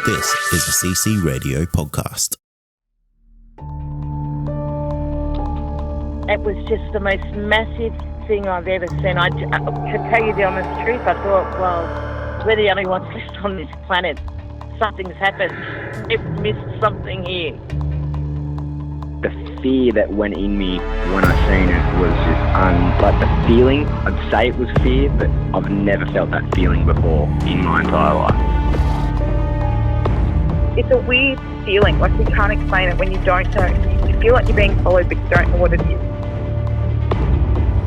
This is a CC Radio podcast. It was just the most massive thing I've ever seen. To tell you the honest truth, I thought, well, we're the only ones left on this planet. Something's happened. We've missed something here. The fear that went in me when I seen it was just like the feeling. I'd say it was fear, but I've never felt that feeling before in my entire life. It's a weird feeling, like we can't explain it when you don't know. You feel like you're being followed, but you don't know what it is.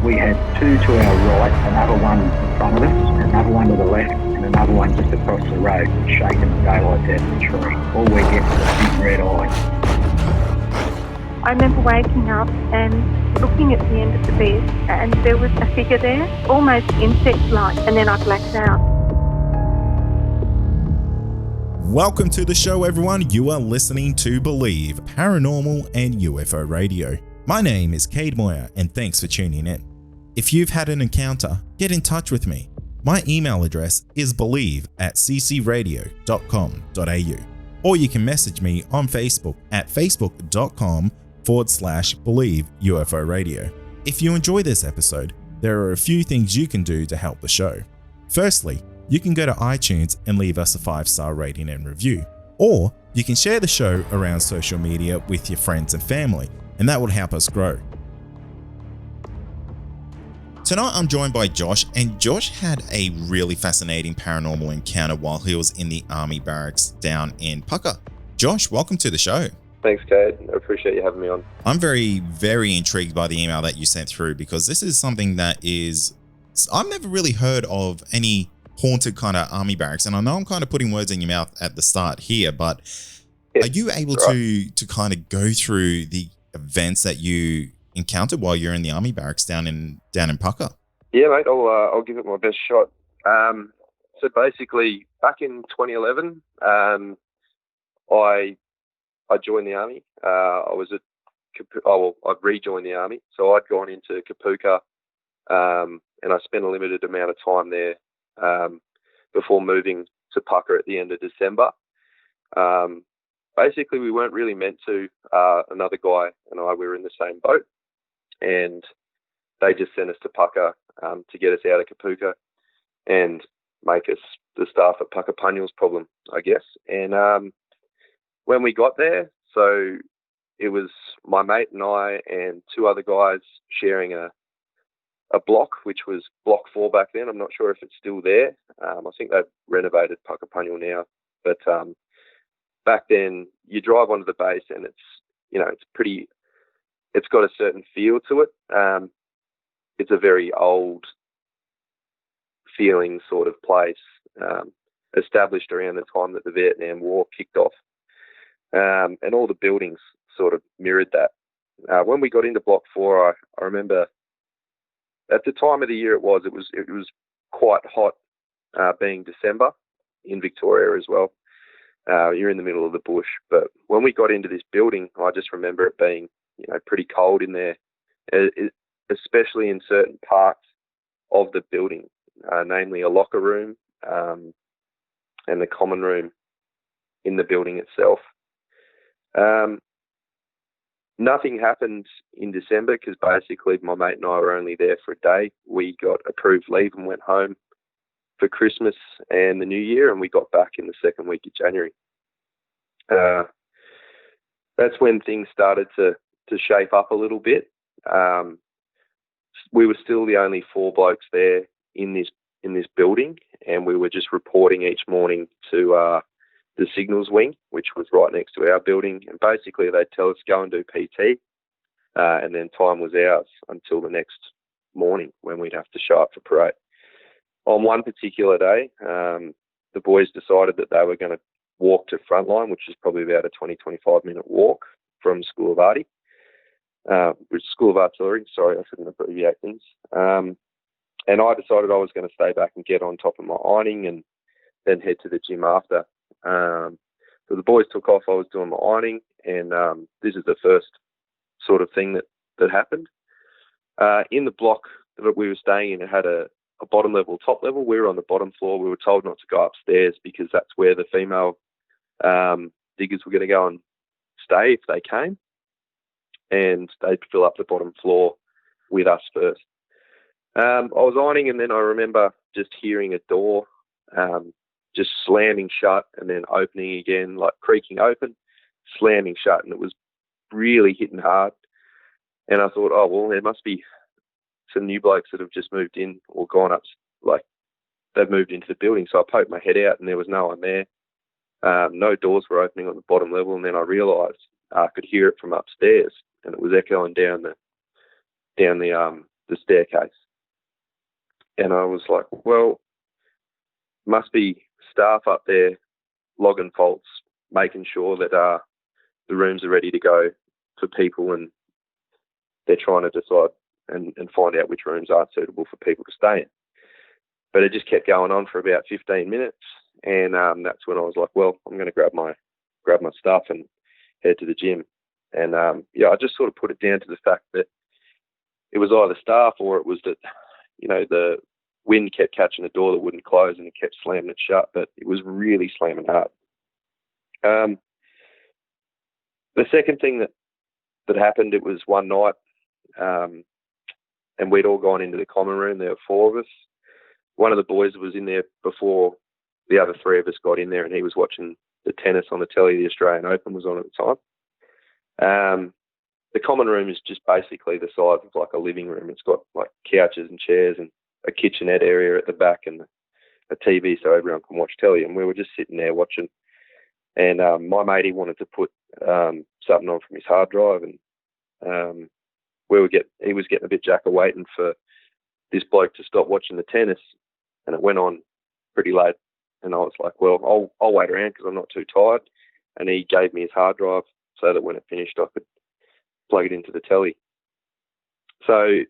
We had two to our right, another one in front of us, another one to the left, and another one just across the road, shaking the daylights out of the tree. All we get was a big red eye. I remember waking up and looking at the end of the bed, and there was a figure there, almost insect-like, and then I blacked out. Welcome to the show, everyone. You are listening to Believe, Paranormal and UFO Radio. My name is Cade Moyer, and thanks for tuning in. If you've had an encounter, get in touch with me. My email address is believe@ccradio.com.au, or you can message me on Facebook at facebook.com/Believe UFO Radio. If you enjoy this episode, there are a few things you can do to help the show. Firstly, you can go to iTunes and leave us a 5-star rating and review, or you can share the show around social media with your friends and family, and that will help us grow. Tonight I'm joined by Josh, and Josh had a really fascinating paranormal encounter while he was in the Army Barracks down in Pucka. Josh, welcome to the show. Thanks, Cade. I appreciate you having me on. I'm very, very intrigued by the email that you sent through, because this is something that I've never really heard of any haunted kind of army barracks. And I know I'm kind of putting words in your mouth at the start here, but are you able to kind of go through the events that you encountered while you're in the army barracks down in Pucka? Yeah, mate. I'll give it my best shot. So basically, back in 2011, I joined the army. I'd rejoined the army, so I'd gone into Kapuka, and I spent a limited amount of time there before moving to Pucka at the end of December. Basically, we weren't really meant to. Another guy and I, we were in the same boat, and they just sent us to Pucka to get us out of Kapuka and make us the staff at Puckapunyal's problem, I guess. And when we got there, so it was my mate and I and two other guys sharing a block, which was Block 4 back then. I'm not sure if it's still there. I think they've renovated Puckapunyal now. But back then, you drive onto the base and it's got a certain feel to it. It's a very old feeling sort of place, established around the time that the Vietnam War kicked off. And all the buildings sort of mirrored that. When we got into Block 4, I remember at the time of the year it was quite hot, being December in Victoria as well. You're in the middle of the bush, but when we got into this building, I just remember it being, pretty cold in there, especially in certain parts of the building, namely a locker room and the common room in the building itself. Nothing happened in December because basically my mate and I were only there for a day. We got approved leave and went home for Christmas and the New Year, and we got back in the second week of January. That's when things started to shape up a little bit. We were still the only 4 blokes there in this building, and we were just reporting each morning to the signals wing, which was right next to our building, and basically they'd tell us go and do PT, and then time was ours until the next morning when we'd have to show up for parade. On one particular day, the boys decided that they were going to walk to Frontline, which is probably about a 20-25 minute walk from School of Artillery. Sorry, I shouldn't abbreviate things. And I decided I was going to stay back and get on top of my ironing and then head to the gym after. So the boys took off. I was doing my ironing, and this is the first sort of thing that happened. In the block that we were staying in, it had a bottom level, top level. We were on the bottom floor. We were told not to go upstairs because that's where the female diggers were going to go and stay if they came, and they'd fill up the bottom floor with us first. I was ironing, and then I remember just hearing a door just slamming shut and then opening again, like creaking open, slamming shut, and it was really hitting hard. And I thought, oh, well, there must be some new blokes that have just moved in or gone up, like they've moved into the building. So I poked my head out, and there was no one there. No doors were opening on the bottom level, and then I realised I could hear it from upstairs, and it was echoing down the staircase. And I was like, well, must be staff up there logging faults, making sure that the rooms are ready to go for people, and they're trying to decide and find out which rooms aren't suitable for people to stay in. But it just kept going on for about 15 minutes, and that's when I was like, well, I'm going to grab my stuff and head to the gym. And I just sort of put it down to the fact that it was either staff or it was that, the wind kept catching the door that wouldn't close, and it kept slamming it shut, but it was really slamming hard. The second thing that happened, it was one night, and we'd all gone into the common room. There were 4 of us. One of the boys was in there before the other 3 of us got in there, and he was watching the tennis on the telly. The Australian Open was on at the time. The common room is just basically the size of like a living room. It's got like couches and chairs and a kitchenette area at the back and a TV so everyone can watch telly. And we were just sitting there watching. And my mate, he wanted to put something on from his hard drive, and he was getting a bit jacker waiting for this bloke to stop watching the tennis, and it went on pretty late. And I was like, well, I'll wait around because I'm not too tired. And he gave me his hard drive so that when it finished, I could plug it into the telly. So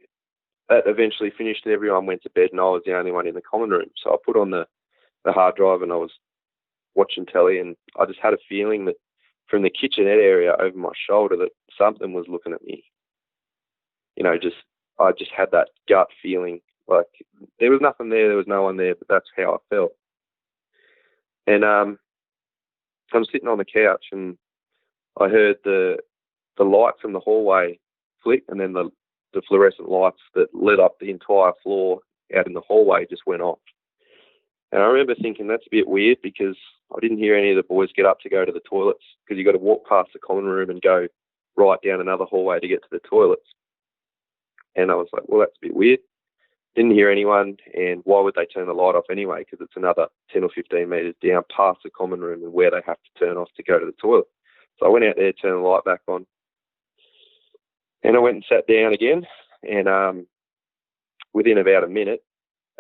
that eventually finished, and everyone went to bed, and I was the only one in the common room. So I put on the hard drive, and I was watching telly, and I just had a feeling that from the kitchenette area over my shoulder that something was looking at me. I just had that gut feeling, like there was nothing there was no one there, but that's how I felt. And I'm sitting on the couch, and I heard the light from the hallway flick, and then the fluorescent lights that lit up the entire floor out in the hallway just went off. And I remember thinking that's a bit weird, because I didn't hear any of the boys get up to go to the toilets, because you got to walk past the common room and go right down another hallway to get to the toilets. And I was like, well, that's a bit weird. Didn't hear anyone, and why would they turn the light off anyway? Because it's another 10 or 15 metres down past the common room and where they have to turn off to go to the toilet. So I went out there, turned the light back on, and I went and sat down again. And within about a minute,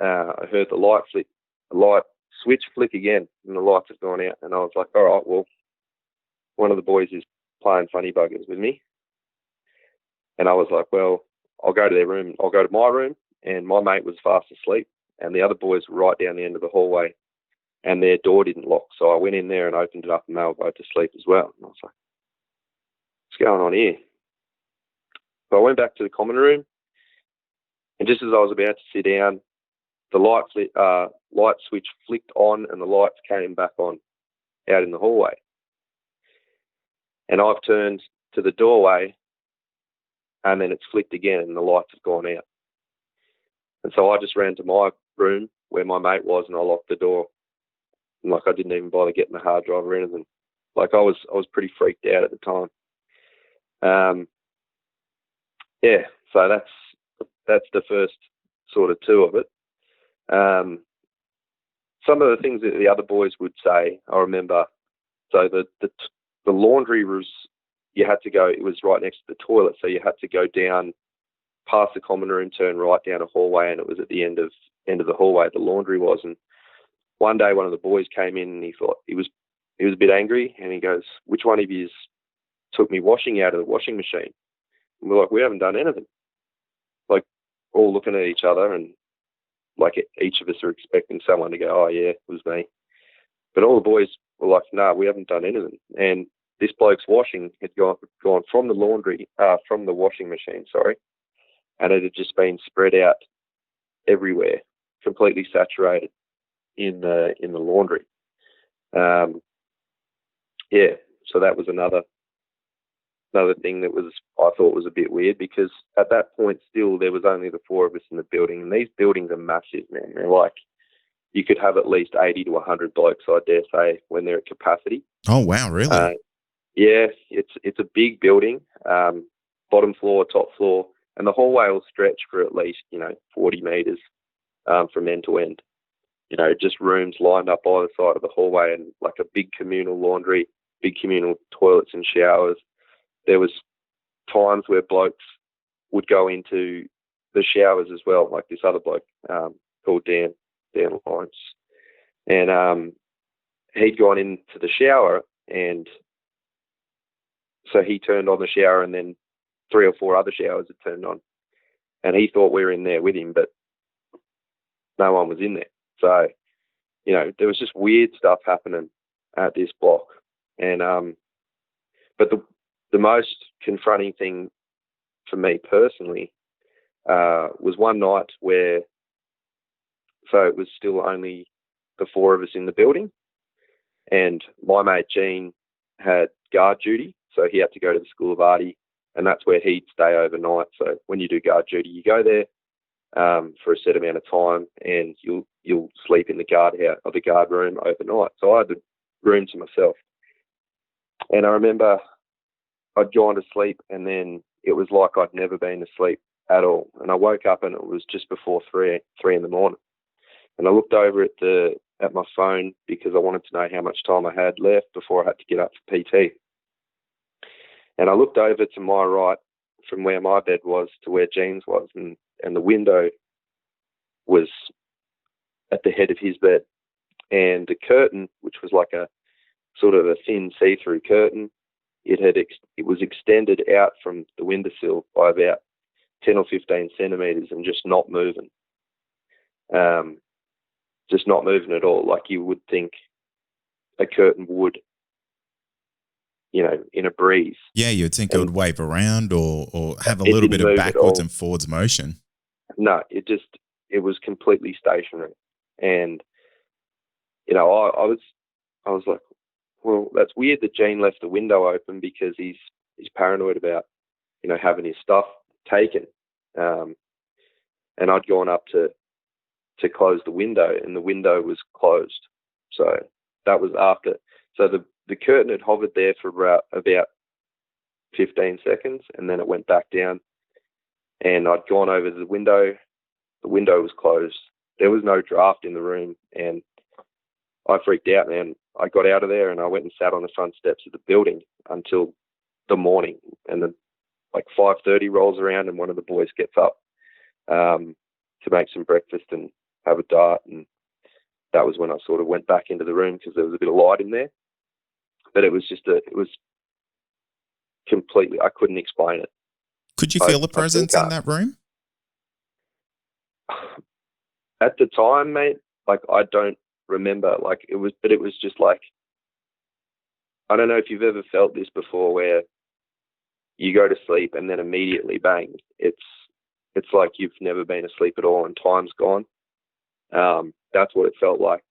I heard the light switch flick again, and the lights had gone out. And I was like, all right, well, one of the boys is playing funny buggers with me. And I was like, well, I'll go to their room. I'll go to my room. And my mate was fast asleep, and the other boys were right down the end of the hallway, and their door didn't lock. So I went in there and opened it up, and they were both asleep as well. And I was like, what's going on here? So I went back to the common room, and just as I was about to sit down, the light switch flicked on, and the lights came back on out in the hallway. And I've turned to the doorway, and then it's flicked again, and the lights have gone out. And so I just ran to my room where my mate was, and I locked the door. And I didn't even bother getting the hard drive or anything. I was pretty freaked out at the time. So that's the first sort of 2 of it. Some of the things that the other boys would say, I remember. So the laundry was, you had to go. It was right next to the toilet, so you had to go down past the common room, turn right down a hallway, and it was at the end of the hallway the laundry was. And one day one of the boys came in, and he thought he was a bit angry, and he goes, which one of you took me washing out of the washing machine? And we're like, we haven't done anything. All looking at each other, and each of us are expecting someone to go, oh yeah, it was me. But all the boys were like, no, we haven't done anything. And this bloke's washing had gone from the washing machine, and it had just been spread out everywhere, completely saturated in the laundry. yeah, so that was another thing that I thought was a bit weird, because at that point still there was only the four of us in the building, and these buildings are massive, man. They're like, you could have at least 80 to 100 blokes, I dare say, when they're at capacity. Oh, wow, really? Yeah, it's a big building, bottom floor, top floor, and the hallway will stretch for at least 40 metres from end to end. Just rooms lined up either side of the hallway, and like a big communal laundry, big communal toilets and showers. There was times where blokes would go into the showers as well, like this other bloke called Dan Lawrence, and he'd gone into the shower, and so he turned on the shower, and then 3 or 4 other showers had turned on, and he thought we were in there with him, but no one was in there. So, there was just weird stuff happening at this block. And but the most confronting thing for me personally was one night where, so it was still only the 4 of us in the building, and my mate Gene had guard duty, so he had to go to the School of Arty, and that's where he'd stay overnight. So when you do guard duty, you go there for a set amount of time, and you'll sleep in the guard room overnight. So I had the room to myself, and I remember I'd gone to sleep, and then it was like I'd never been asleep at all. And I woke up, and it was just before 3 in the morning, and I looked over at my phone because I wanted to know how much time I had left before I had to get up for PT. And I looked over to my right from where my bed was to where Jean's was, and the window was at the head of his bed, and the curtain, which was like a sort of a thin see-through curtain, it was extended out from the windowsill by about 10 or 15 centimetres and just not moving. Just not moving at all, like you would think a curtain would, in a breeze. Yeah, you'd think it would wave around or have a little bit of backwards and forwards motion. No, it was completely stationary. And, I was like, well, that's weird that Gene left the window open, because he's paranoid about, having his stuff taken. And I'd gone up to close the window, and the window was closed. So that was after. So the curtain had hovered there for about 15 seconds, and then it went back down. And I'd gone over to the window. The window was closed. There was no draft in the room, and I freaked out, man. I got out of there, and I went and sat on the front steps of the building until the morning. And then, like 5:30 rolls around, and one of the boys gets up to make some breakfast and have a dart, and that was when I sort of went back into the room, because there was a bit of light in there. But it was completely, I couldn't explain it. Could you feel a presence in that room? At the time, mate, like I don't remember, like it was just like, I don't know if you've ever felt this before, where you go to sleep and then immediately bang, it's like you've never been asleep at all and time's gone. That's what it felt like.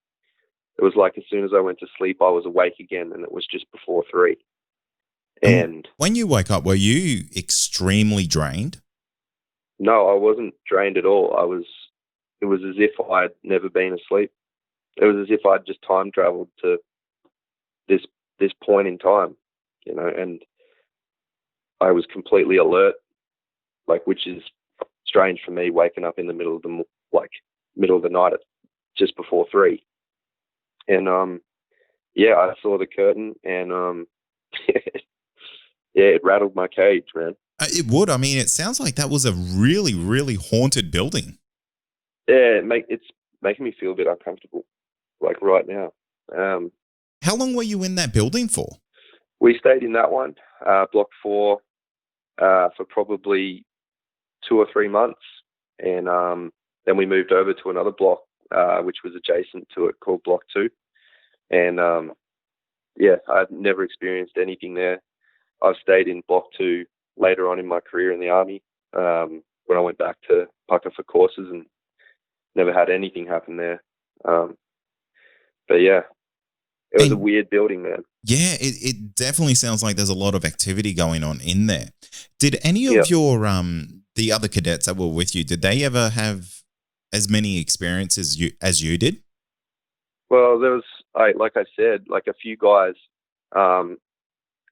It was like as soon as I went to sleep, I was awake again, and it was just before 3. And when you woke up, were you extremely drained? No, I wasn't drained at all. It was as if I'd never been asleep. It was as if I'd just time traveled to this point in time, and I was completely alert, like, which is strange for me, waking up in the middle of the night at just before 3. And I saw the curtain, and it rattled my cage, man. It would. I mean, it sounds like that was a really, really haunted building. Yeah, it's making me feel a bit uncomfortable, like right now. How long were you in that building for? We stayed in that one, Block 4, for probably 2 or 3 months, and then we moved over to another block, which was adjacent to it, called Block 2. And I've never experienced anything there. I've stayed in Block 2 later on in my career in the Army, when I went back to Pucka for courses, and never had anything happen there. But yeah, It was a And weird building, man. yeah, it definitely sounds like there's a lot of activity going on in there. Did any Yeah. of your the other cadets that were with you, did they ever have as many experiences as you did? Well, there was, like I said, like a few guys,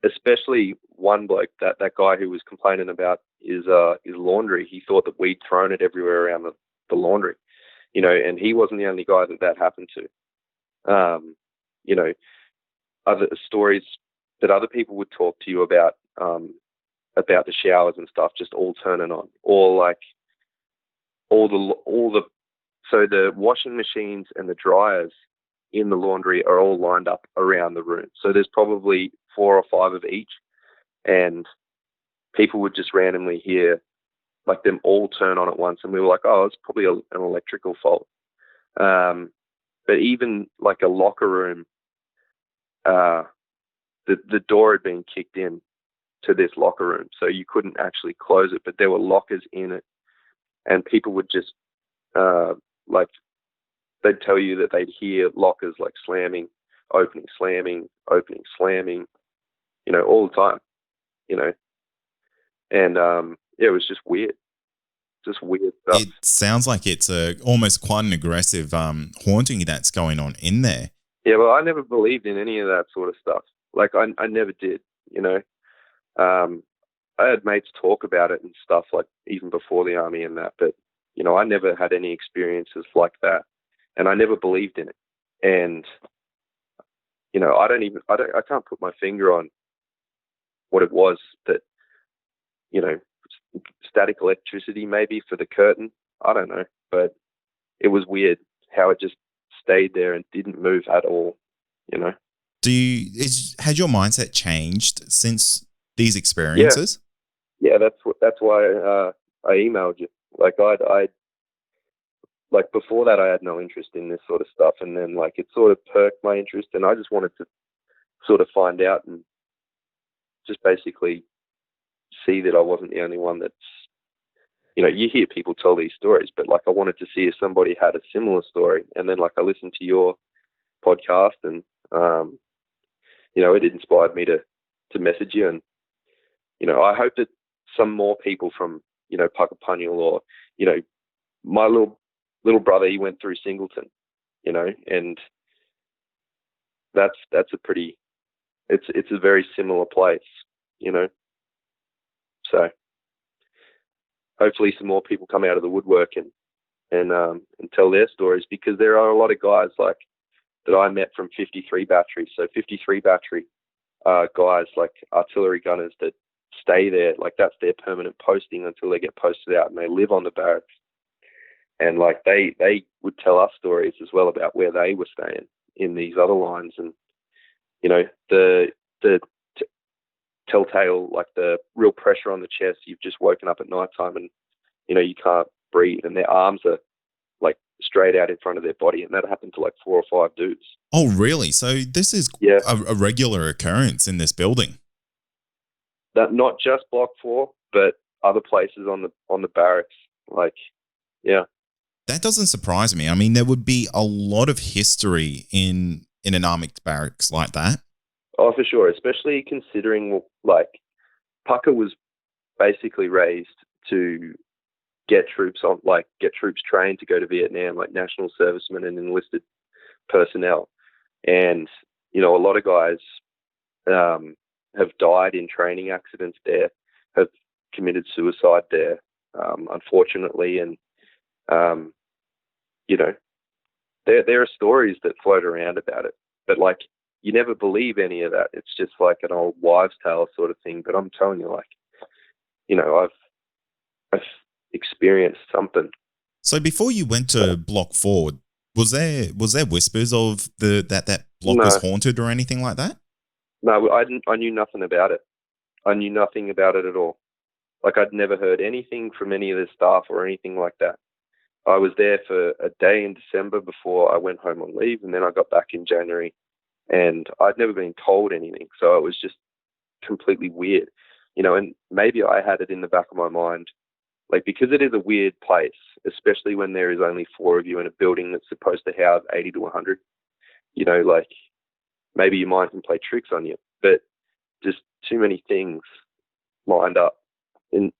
especially one bloke, that guy who was complaining about his laundry. He thought that we'd thrown it everywhere around the laundry, and he wasn't the only guy that happened to. You know, other stories that other people would talk to you about the showers and stuff just all turning on, or like all the so the washing machines and the dryers in the laundry are all lined up around the room. So there's probably 4 or 5 of each, and people would just randomly hear like them all turn on at once, and we were like, oh, it's probably an electrical fault. But even like a locker room, the door had been kicked in to this locker room, so you couldn't actually close it, but there were lockers in it, and people would just like, they'd tell you that they'd hear lockers like slamming, opening, slamming, all the time, and yeah, it was just weird stuff. It sounds like it's almost quite an aggressive haunting that's going on in there. Yeah, well, I never believed in any of that sort of stuff. Like, I never did, I had mates talk about it and stuff, like even before the army and that, but, I never had any experiences like that, and I never believed in it. And, I can't put my finger on what it was that, static electricity maybe for the curtain. I don't know, but it was weird how it just stayed there and didn't move at all, Has your mindset changed since these experiences? Yeah, that's why I emailed you. Like I like before that I had no interest in this sort of stuff, and then like it sort of perked my interest, and I just wanted to sort of find out and just basically see that I wasn't the only one that's, you hear people tell these stories, but like I wanted to see if somebody had a similar story. And then like I listened to your podcast, and it inspired me to message you. And I hope that some more people from Puckapunyal, or my little brother, he went through Singleton, and that's a pretty, it's a very similar place, so hopefully some more people come out of the woodwork and tell their stories, because there are a lot of guys like that I met from 53 battery. So 53 battery guys, like artillery gunners, that stay there, like that's their permanent posting until they get posted out, and they live on the barracks. And like they would tell us stories as well about where they were staying in these other lines, and the telltale, like the real pressure on the chest. You've just woken up at night time, and you can't breathe, and their arms are like straight out in front of their body, and that happened to like 4 or 5 dudes. Oh, really? So this is a regular occurrence in this building? That not just Block 4, but other places on the barracks. Like, yeah. That doesn't surprise me. I mean, there would be a lot of history in an army barracks like that. Oh, for sure. Especially considering, like, Pucka was basically raised to get troops trained to go to Vietnam, like national servicemen and enlisted personnel. And, a lot of guys have died in training accidents there, have committed suicide there, unfortunately. And, there are stories that float around about it, but like, you never believe any of that. It's just like an old wives' tale sort of thing. But I'm telling you, like, I've experienced something. So before you went to Block 4, was there whispers of that block was haunted or anything like that? No, I knew nothing about it. I knew nothing about it at all. Like, I'd never heard anything from any of the staff or anything like that. I was there for a day in December before I went home on leave, and then I got back in January, and I'd never been told anything. So it was just completely weird, and maybe I had it in the back of my mind, like, because it is a weird place, especially when there is only 4 of you in a building that's supposed to house 80 to 100, like, maybe your mind can play tricks on you, but just too many things lined up and,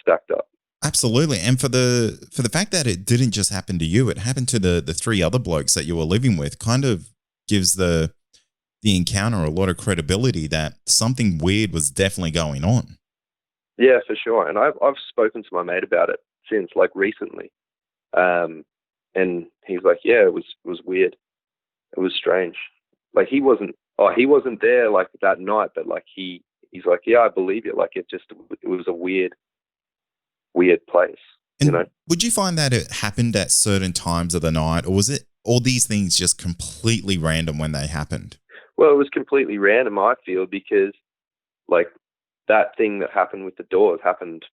stacked up. Absolutely. And for the fact that it didn't just happen to you, it happened to the three other blokes that you were living with, kind of gives the encounter a lot of credibility that something weird was definitely going on. Yeah, for sure. And I've spoken to my mate about it since, like, recently. And he's like, yeah, it was weird. It was strange. Like, he wasn't there like that night, but like he's like, yeah, I believe you. Like, it was a weird place, And would you find that it happened at certain times of the night, or was it all these things just completely random when they happened? Well, it was completely random, I feel, because like that thing that happened with the doors happened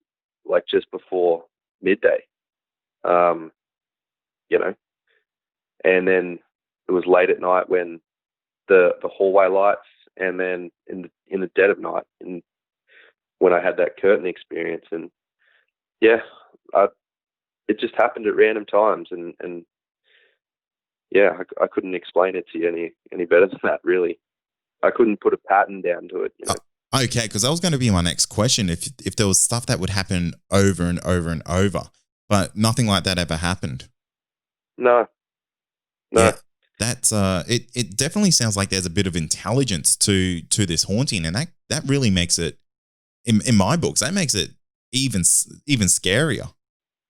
like just before midday, and then it was late at night when the hallway lights, and then in the dead of night, and when I had that curtain experience, and yeah, it just happened at random times, and yeah, I couldn't explain it to you any better than that, really. I couldn't put a pattern down to it. Okay, because that was going to be my next question. If there was stuff that would happen over and over and over, but nothing like that ever happened. No. Yeah, that's it definitely sounds like there's a bit of intelligence to this haunting, and that really makes it, in my books, that makes it even scarier.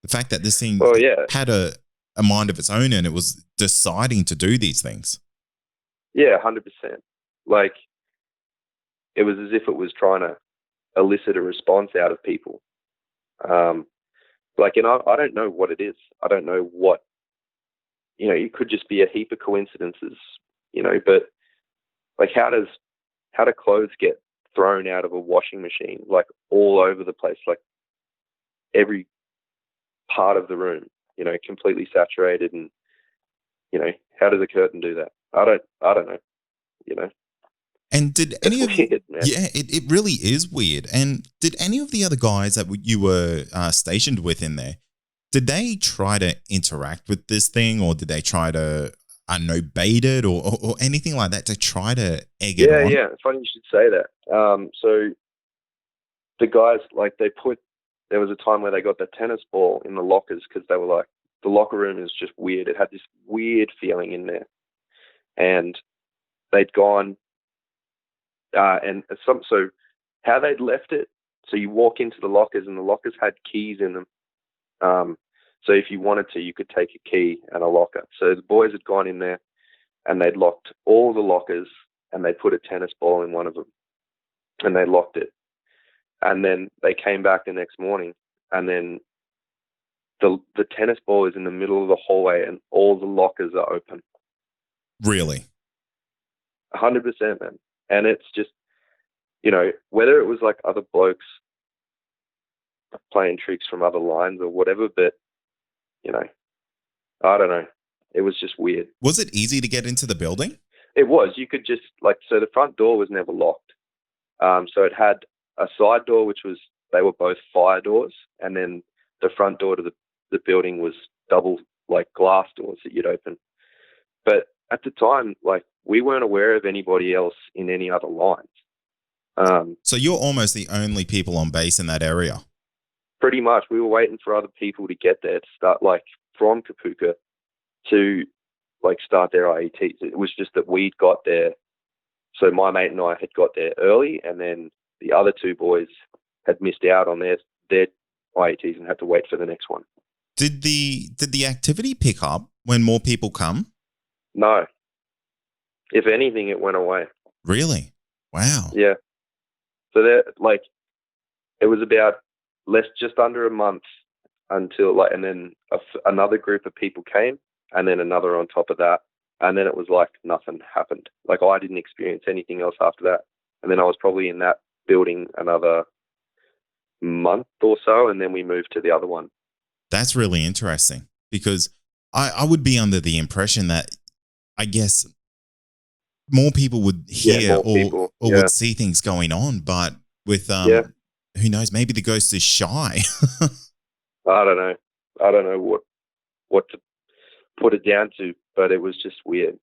The fact that this thing had a mind of its own, and it was deciding to do these things. Yeah, 100%. Like, it was as if it was trying to elicit a response out of people. Like, I don't know what it is. I don't know what, it could just be a heap of coincidences, but like, how do clothes get thrown out of a washing machine, like all over the place, like every part of the room, completely saturated, and, how does a curtain do that? I don't know, And did any of weird, man. Yeah, it really is weird. And did any of the other guys that you were stationed with in there, did they try to interact with this thing, or did they try to, bait it or anything like that to try to egg it on? Yeah, it's funny you should say that. So the guys, like, there was a time where they got the tennis ball in the lockers because they were like, the locker room is just weird. It had this weird feeling in there. And they'd gone, so how they'd left it, so you walk into the lockers, and the lockers had keys in them. So if you wanted to, you could take a key and a locker. So the boys had gone in there, and they'd locked all the lockers, and they put a tennis ball in one of them, and they locked it. And then they came back the next morning, and then the tennis ball is in the middle of the hallway, and all the lockers are open. Really? 100%, man. And it's just, whether it was like other blokes playing tricks from other lines or whatever, but, I don't know. It was just weird. Was it easy to get into the building? It was. You could just, so the front door was never locked. So it had a side door, they were both fire doors, and then the front door to the building was double, like, glass doors that you'd open. But at the time, like, we weren't aware of anybody else in any other lines. So you're almost the only people on base in that area? Pretty much. We were waiting for other people to get there to start, like, from Kapuka to, like, start their IETs. It was just that we'd got there. So my mate and I had got there early, and then the other two boys had missed out on their IETs and had to wait for the next one. Did the activity pick up when more people come? No. If anything, it went away. Really? Wow. Yeah. So it was about just under a month until, like, and then another group of people came, and then another on top of that, and then it was like nothing happened. Like, I didn't experience anything else after that, and then I was probably in that building another month or so, and then we moved to the other one. That's really interesting, because I would be under the impression that, I guess, more people would hear or would see things going on, but with who knows, maybe the ghost is shy. I don't know what to put it down to, but it was just weird,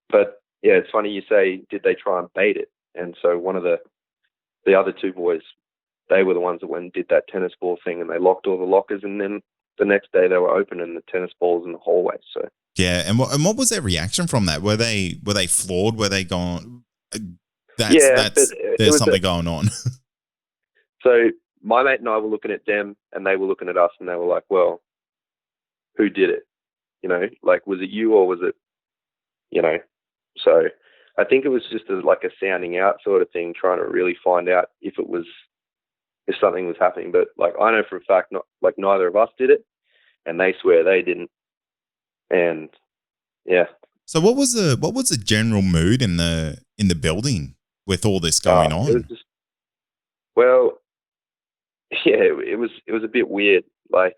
But yeah, it's funny you say, did they try and bait it? And so one of the other two boys, they were the ones that went and did that tennis ball thing, and they locked all the lockers, and then the next day they were opening the tennis balls in the hallway. So yeah, and what was their reaction from that? Were they floored? Were they going? Yeah, There's something going on. So my mate and I were looking at them, and they were looking at us, and they were like, "Well, who did it? You know, like, was it you or was it, you know?" So I think it was just like a sounding out sort of thing, trying to really find out if something was happening. But like, I know for a fact, not like neither of us did it, and they swear they didn't. And yeah. So what was the general mood in the building with all this going on? It was just, well, yeah, it was a bit weird. Like,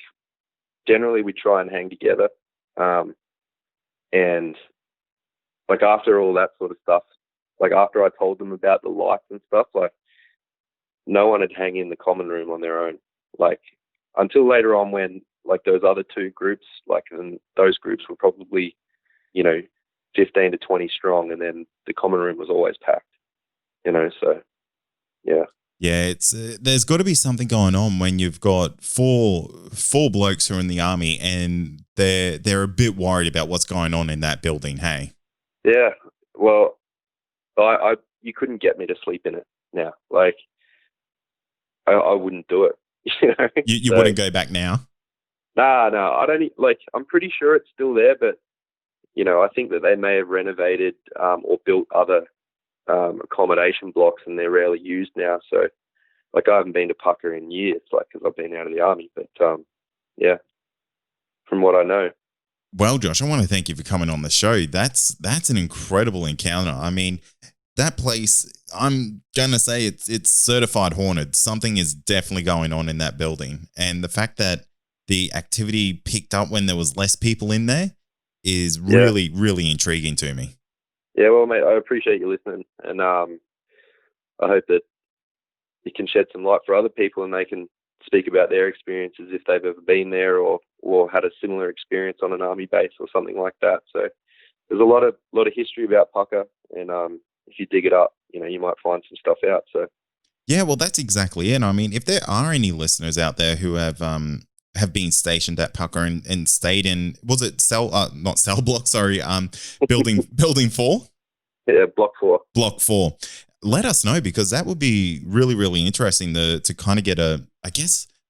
generally we try and hang together, and like after all that sort of stuff, like after I told them about the lights and stuff, like no one would hang in the common room on their own. Like until later on when like those other two groups, like, and those groups were probably, 15 to 20 strong, and then the common room was always packed, so yeah. Yeah, it's there's got to be something going on when you've got four blokes who are in the army and they're a bit worried about what's going on in that building. Hey. Yeah, well, you couldn't get me to sleep in it now. Like, I wouldn't do it. You wouldn't go back now. No, I don't. Like, I'm pretty sure it's still there, but I think that they may have renovated or built other accommodation blocks, and they're rarely used now. So, like, I haven't been to Pucka in years, like, because I've been out of the army. But yeah, from what I know. Well, Josh, I want to thank you for coming on the show. That's an incredible encounter. I mean, that place, I'm gonna say it's certified haunted. Something is definitely going on in that building, and the fact that the activity picked up when there was less people in there is really, really intriguing to me. Yeah, well, mate, I appreciate you listening, and I hope that you can shed some light for other people, and they can speak about their experiences if they've ever been there or had a similar experience on an army base or something like that. So there's a lot of history about Pucka, and if you dig it up, you might find some stuff out. So yeah, well, that's exactly it. I mean, if there are any listeners out there who have been stationed at Pucka and stayed in, was it not cell block, sorry, building 4? Yeah, block 4. Block 4. Let us know, because that would be really, really interesting to kind of get a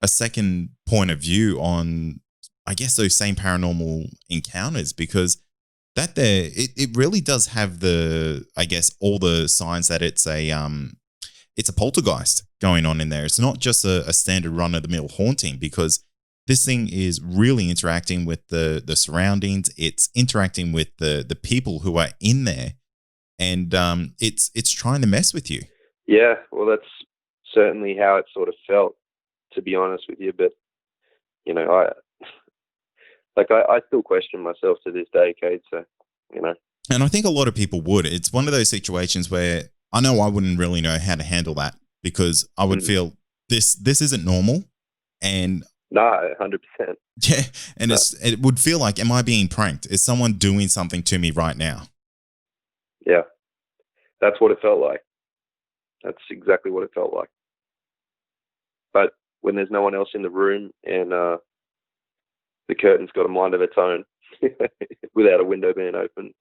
second point of view on, those same paranormal encounters, because that there, it really does have all the signs that it's a poltergeist going on in there. It's not just a standard run-of-the-mill haunting, because this thing is really interacting with the surroundings. It's interacting with the people who are in there, and it's trying to mess with you. Yeah, well, that's certainly how it sort of felt, to be honest with you. But I still question myself to this day, Cade. So and I think a lot of people would. It's one of those situations where I know I wouldn't really know how to handle that, because I would feel this isn't normal, and no, 100%. Yeah, and it would feel like, am I being pranked? Is someone doing something to me right now? Yeah, that's what it felt like. That's exactly what it felt like. But when there's no one else in the room, and the curtain's got a mind of its own without a window being open,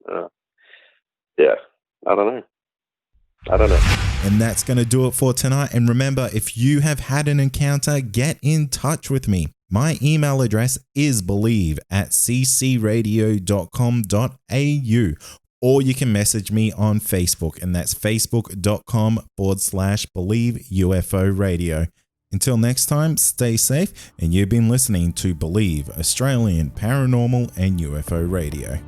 yeah, I don't know. And that's going to do it for tonight. And remember, if you have had an encounter, get in touch with me. My email address is believe@ccradio.com.au, or you can message me on Facebook, and that's facebook.com/Believe UFO Radio. Until next time, stay safe, and you've been listening to Believe Australian Paranormal and UFO Radio.